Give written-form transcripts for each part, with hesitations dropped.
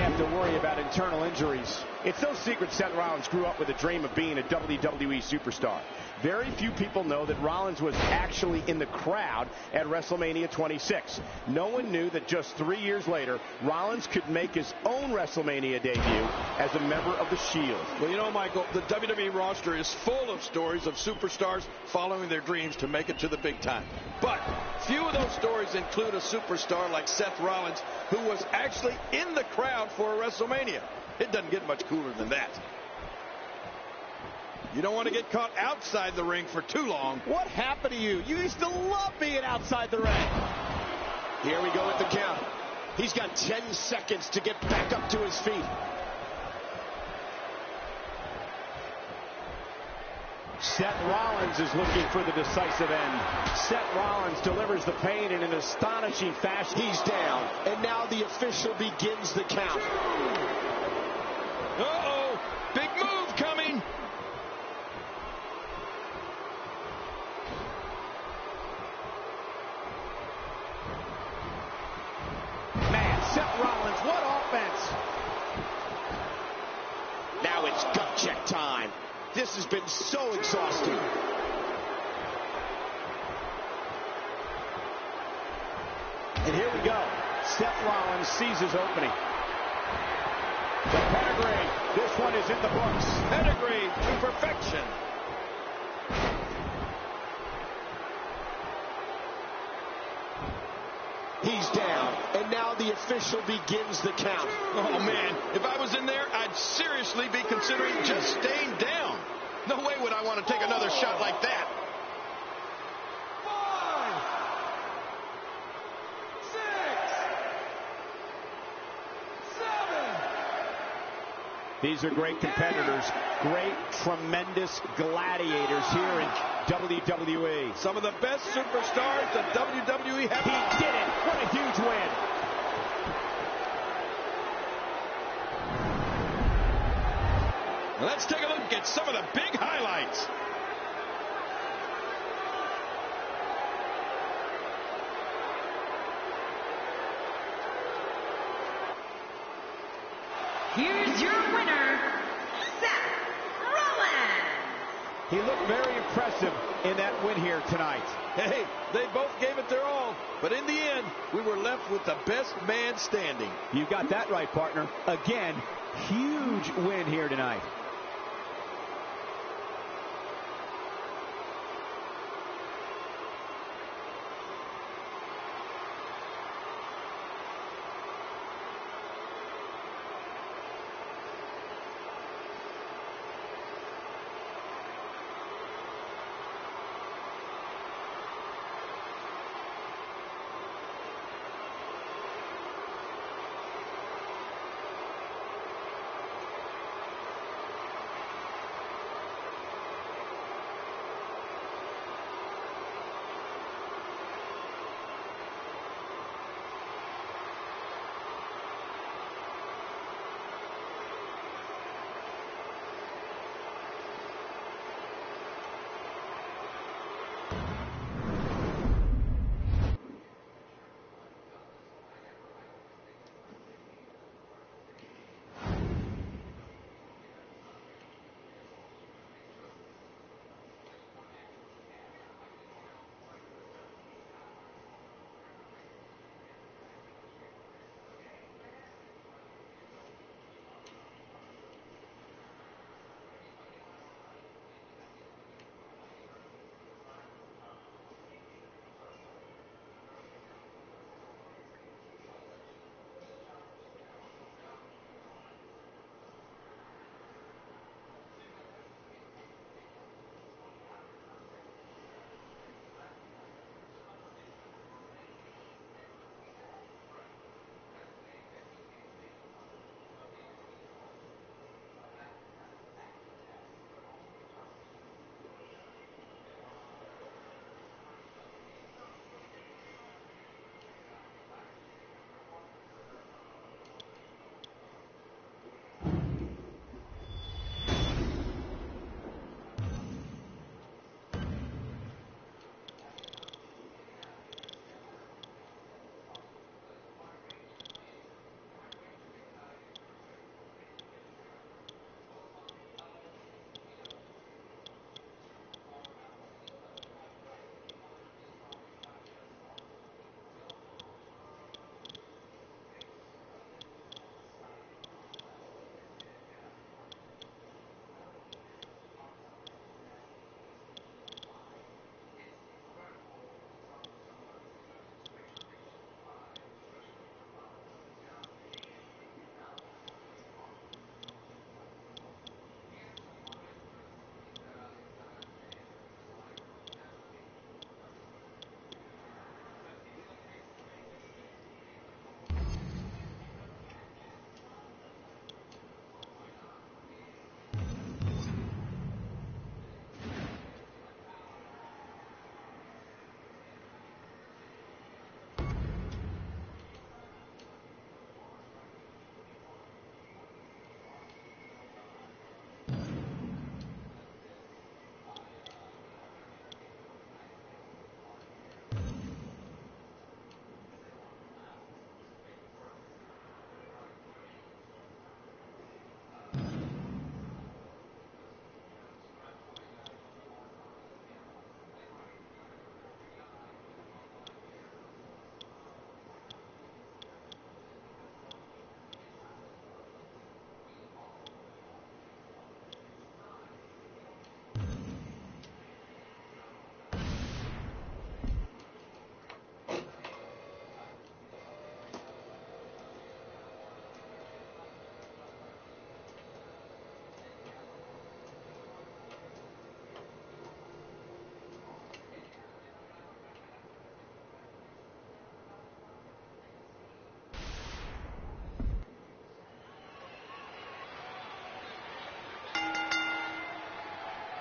have to worry about internal injuries. It's no secret Seth Rollins grew up with a dream of being a WWE superstar. Very few people know that Rollins was actually in the crowd at WrestleMania 26. No one knew that just 3 years later, Rollins could make his own WrestleMania debut as a member of the Shield. Well, you know, Michael, the WWE roster is full of stories of superstars following their dreams to make it to the big time. But few of those stories include a superstar like Seth Rollins, who was actually in the crowd for a WrestleMania. It doesn't get much cooler than that. You don't want to get caught outside the ring for too long. What happened to you? You used to love being outside the ring. Here we go with the count. He's got 10 seconds to get back up to his feet. Seth Rollins is looking for the decisive end. Seth Rollins delivers the pain in an astonishing fashion. He's down, and now the official begins the count. Uh-oh, big move coming. Man, Seth Rollins, what offense. Now it's gut check time. This has been so exhausting. And here we go. Seth Rollins sees his opening. The pedigree. This one is in the books. Pedigree to perfection. He's down, and now the official begins the count. Oh, man, if I was in there, I'd seriously be considering just staying down. No way would I want to take another shot like that. 5, 6, 7. These are great competitors, great, tremendous gladiators here in WWE. Some of the best superstars that WWE have. He did it. What a huge win. Let's take a look at some of the big highlights. Here's your winner, Seth Rollins. He looked very impressive in that win here tonight. Hey, they both gave it their all, but in the end, we were left with the best man standing. You got that right, partner. Again, huge win here tonight.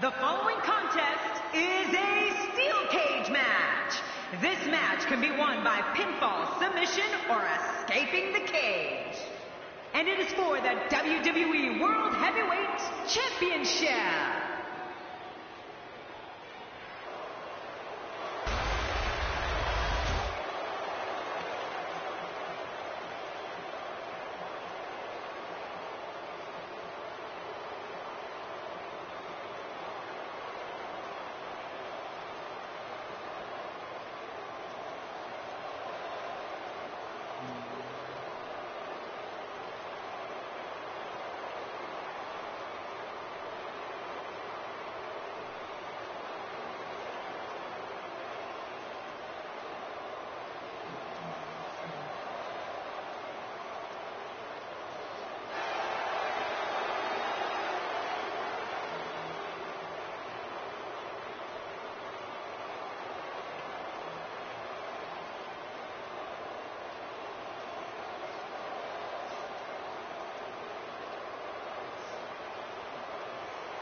The following contest is a steel cage match. This match can be won by pinfall, submission, or escaping the cage. And it is for the WWE World Heavyweight Championship.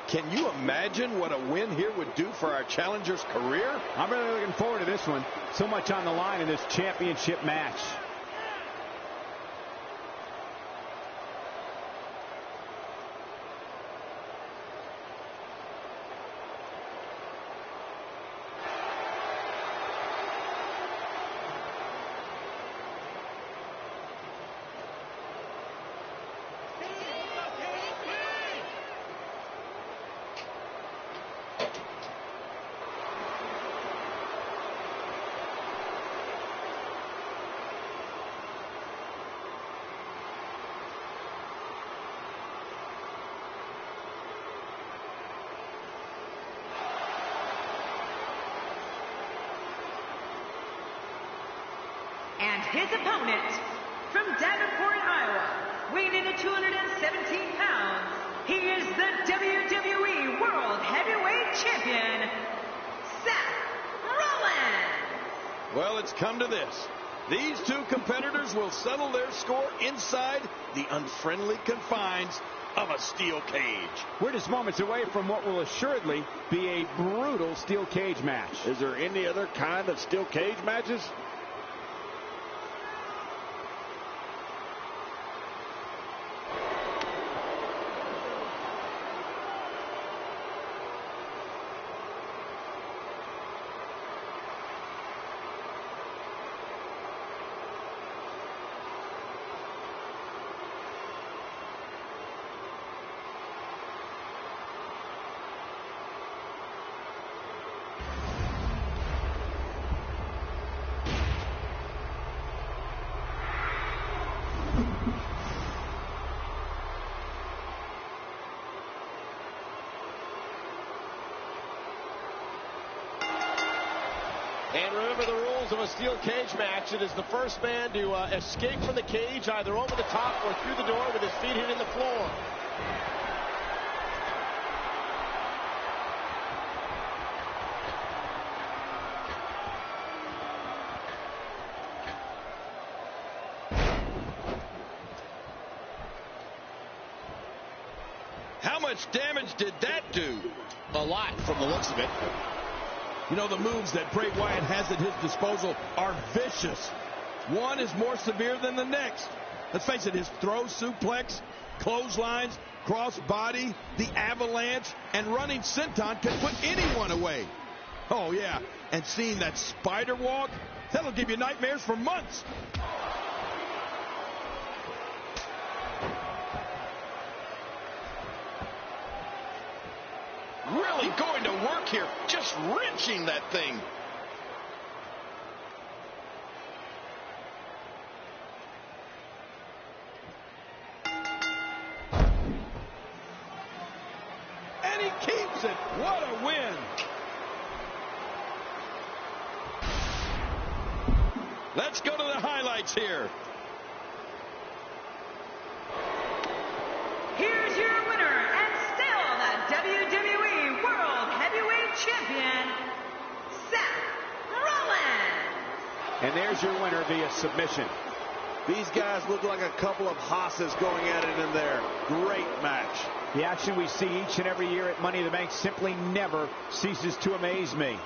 Can you imagine what a win here would do for our challenger's career? I'm really looking forward to this one. So much on the line in this championship match. And his opponent, from Davenport, Iowa, weighing in at 217 pounds, he is the WWE World Heavyweight Champion, Seth Rollins. Well, it's come to this. These two competitors will settle their score inside the unfriendly confines of a steel cage. We're just moments away from what will assuredly be a brutal steel cage match. Is there any other kind of steel cage matches? And remember the rules of a steel cage match. It is the first man to escape from the cage, either over the top or through the door with his feet hitting the floor. How much damage did that do? A lot from the looks of it. You know, the moves that Bray Wyatt has at his disposal are vicious. One is more severe than the next. Let's face it, his throw suplex, clotheslines, cross body, the avalanche, and running senton can put anyone away. Oh, yeah, and seeing that spider walk, that'll give you nightmares for months. Really going to work here, just wrenching that thing. And he keeps it. What a win. Let's go to the highlights here. Here's your winner and still the WWE World Heavyweight Champion, Seth Rollins. And there's your winner via submission. These guys look like a couple of hosses going at it in there. Great match. The action we see each and every year at Money in the Bank simply never ceases to amaze me.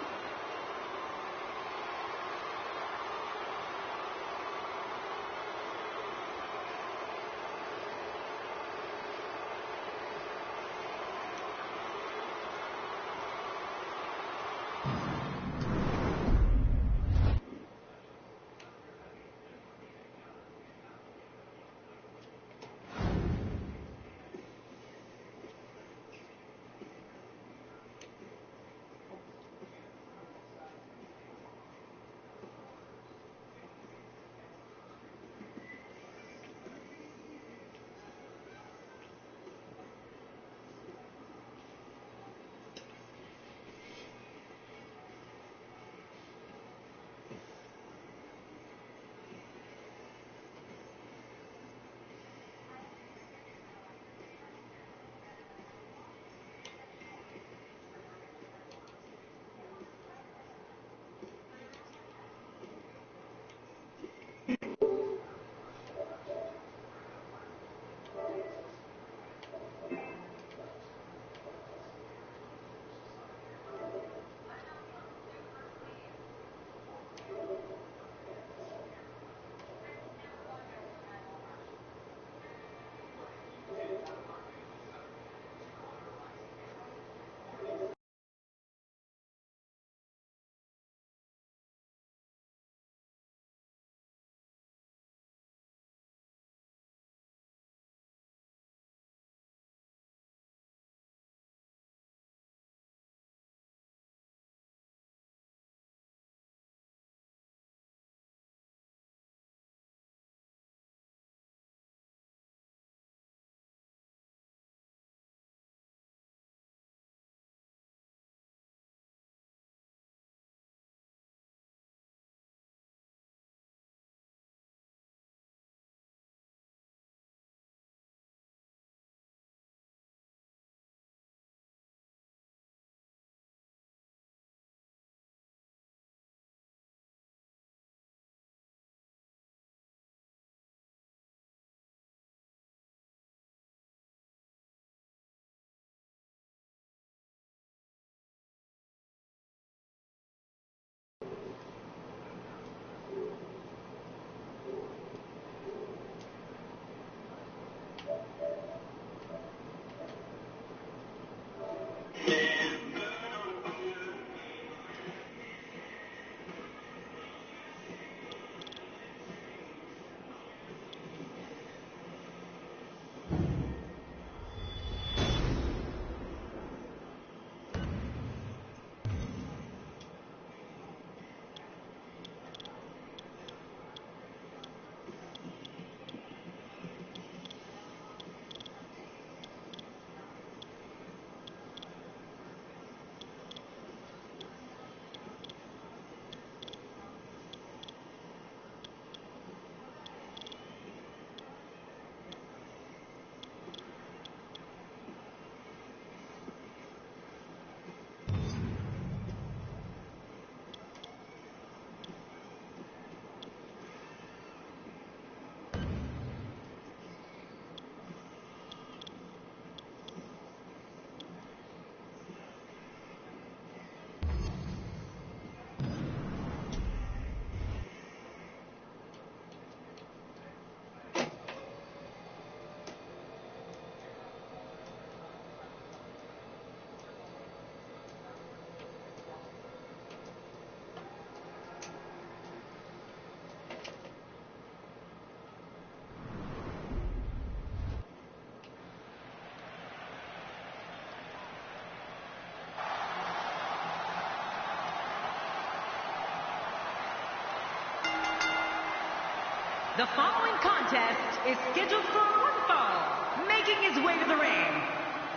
The following contest is scheduled for one fall. Making his way to the ring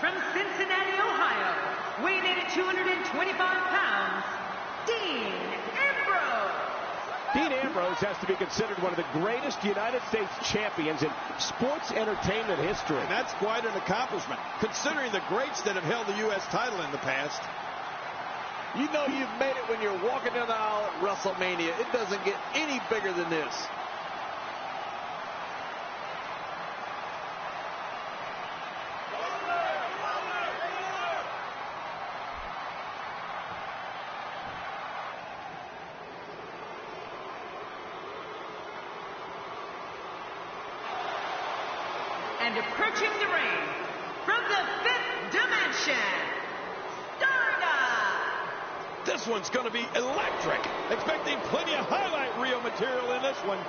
from Cincinnati, Ohio, weighing in at 225 pounds, Dean Ambrose. Dean Ambrose has to be considered one of the greatest United States champions in sports entertainment history. And that's quite an accomplishment, considering the greats that have held the U.S. title in the past. You know you've made it when you're walking down the aisle at WrestleMania. It doesn't get any bigger than this. And approaching the ring from the 5th dimension, Stardust. This one's going to be electric. Expecting plenty of highlight reel material in this one.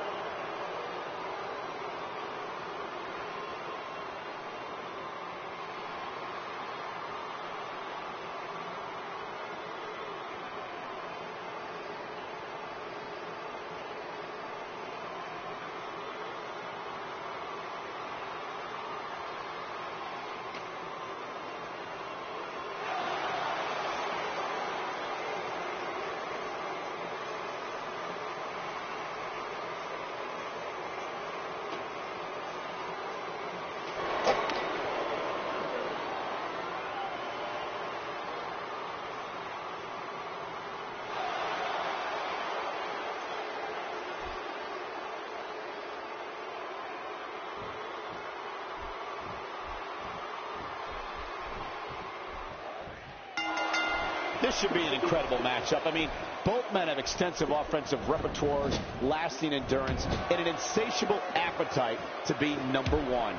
This should be an incredible matchup. I mean, both men have extensive offensive repertoires, lasting endurance, and an insatiable appetite to be number one.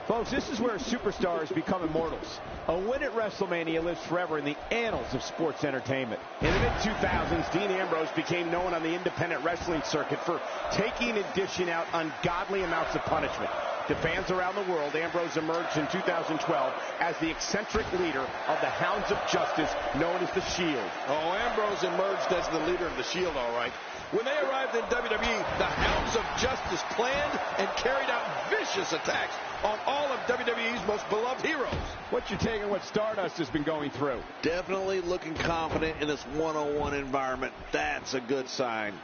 Folks, this is where superstars become immortals. A win at WrestleMania lives forever in the annals of sports entertainment. In the mid-2000s, Dean Ambrose became known on the independent wrestling circuit for taking and dishing out ungodly amounts of punishment. To fans around the world, Ambrose emerged in 2012 as the eccentric leader of the Hounds of Justice, known as the Shield. Oh, Ambrose emerged as the leader of the Shield, all right. When they arrived in WWE, the Hounds of Justice planned and carried out vicious attacks on all of WWE's most beloved heroes. What's your take on what Stardust has been going through? Definitely looking confident in this one-on-one environment. That's a good sign.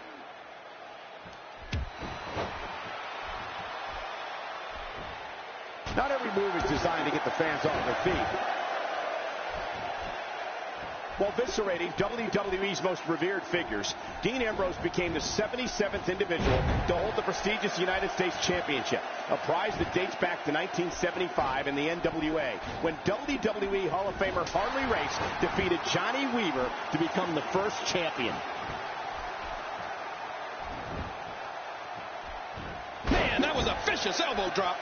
Not every move is designed to get the fans off their feet. While eviscerating WWE's most revered figures, Dean Ambrose became the 77th individual to hold the prestigious United States Championship, a prize that dates back to 1975 in the NWA, when WWE Hall of Famer Harley Race defeated Johnny Weaver to become the first champion. Man, that was a vicious elbow drop.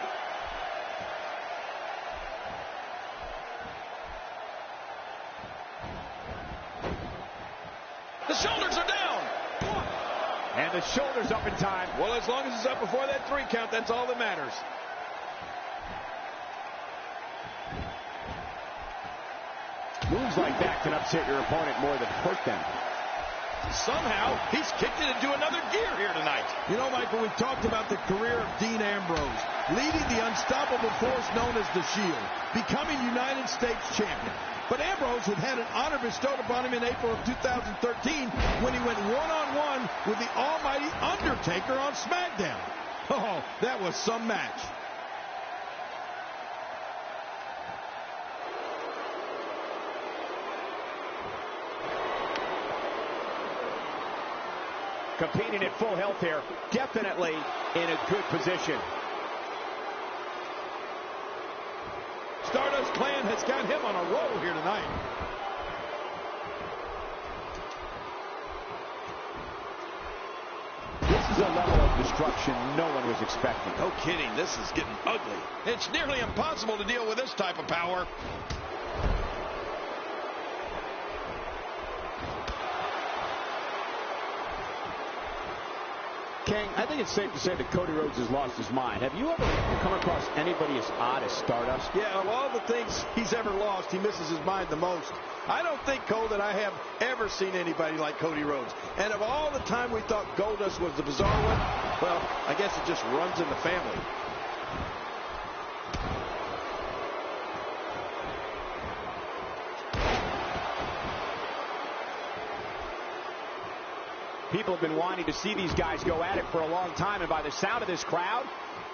The shoulders are down. And the shoulders up in time. Well, as long as it's up before that 3 count, that's all that matters. Moves like that can upset your opponent more than hurt them. Somehow, he's kicked it into another gear here tonight. You know, Michael, we talked about the career of Dean Ambrose, leading the unstoppable force known as the Shield, becoming United States champion. But Ambrose had had an honor bestowed upon him in April of 2013 when he went one-on-one with the almighty Undertaker on SmackDown. Oh, that was some match. Competing at full health here, definitely in a good position. Stardust Clan has got him on a roll here tonight. This is a level of destruction no one was expecting. No kidding, this is getting ugly. It's nearly impossible to deal with this type of power. King, I think it's safe to say that Cody Rhodes has lost his mind. Have you ever come across anybody as odd as Stardust? Yeah, of all the things he's ever lost, he misses his mind the most. I don't think, Cole, that I have ever seen anybody like Cody Rhodes. And of all the time we thought Goldust was the bizarre one, well, I guess it just runs in the family. People have been wanting to see these guys go at it for a long time, and by the sound of this crowd,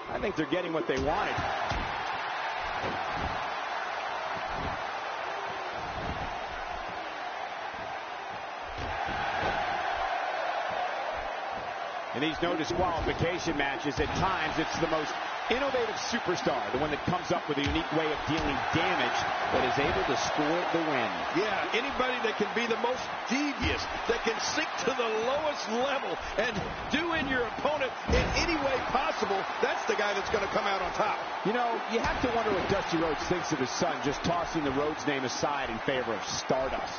I think they're getting what they wanted. In these no disqualification matches, at times it's the most innovative superstar, the one that comes up with a unique way of dealing damage, that is able to score the win. Yeah, anybody that can be the most devious, that can sink to the lowest level and do in your opponent in any way possible, that's the guy that's going to come out on top. You know, you have to wonder what Dusty Rhodes thinks of his son just tossing the Rhodes name aside in favor of Stardust.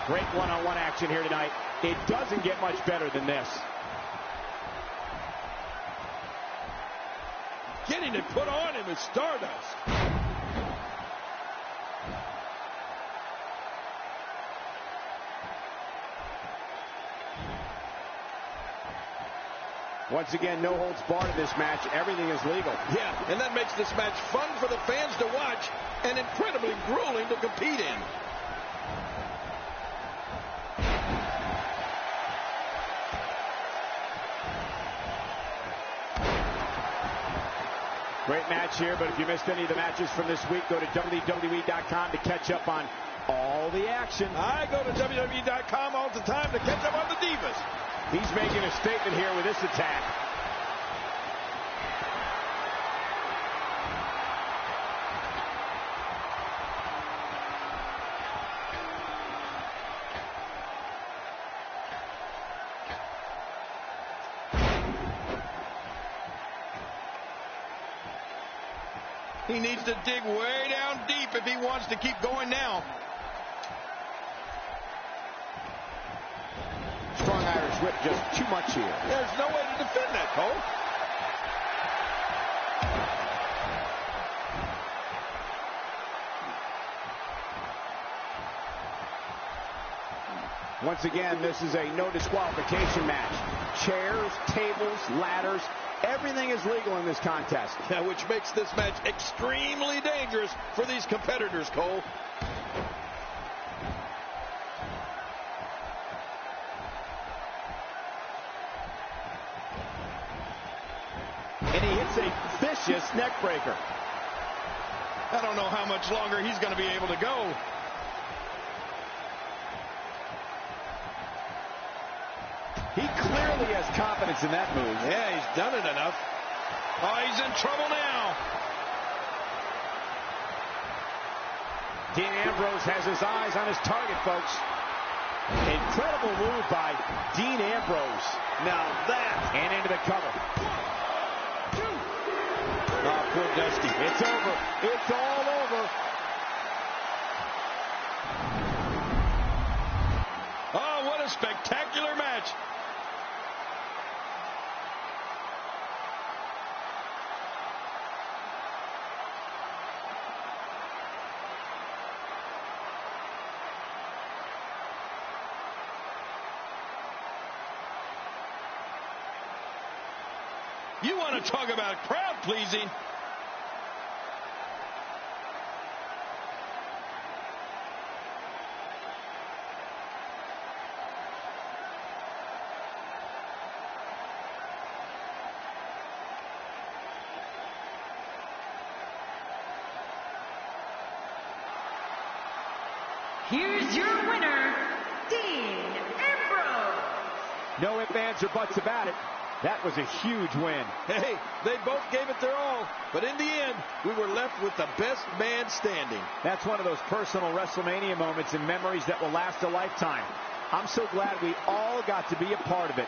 Great one-on-one action here tonight. It doesn't get much better than this. Getting it put on him is Stardust. Once again, no holds barred in this match. Everything is legal. Yeah, and that makes this match fun for the fans to watch and incredibly grueling to compete in. Great match here, but if you missed any of the matches from this week, go to WWE.com to catch up on all the action. I go to WWE.com all the time to catch up on the Divas. He's making a statement here with this attack. He needs to dig way down deep if he wants to keep going now. Strong Irish whip, just too much here. There's no way to defend that, Cole. Once again, this is a no disqualification match. Chairs, tables, ladders, everything is legal in this contest. Yeah, which makes this match extremely dangerous for these competitors, Cole. And he hits a vicious neck breaker. I don't know how much longer he's going to be able to go. He clearly has confidence in that move. Yeah, he's done it enough. Oh, he's in trouble now. Dean Ambrose has his eyes on his target, folks. Incredible move by Dean Ambrose. Now that. And into the cover. Oh, poor Dusty. It's over. It's all over. Oh, what a spectacular match. You want to talk about crowd pleasing? Here's your winner, Dean Ambrose. No ifs, ands, or buts about it. That was a huge win. Hey, they both gave it their all, but in the end, we were left with the best man standing. That's one of those personal WrestleMania moments and memories that will last a lifetime. I'm so glad we all got to be a part of it.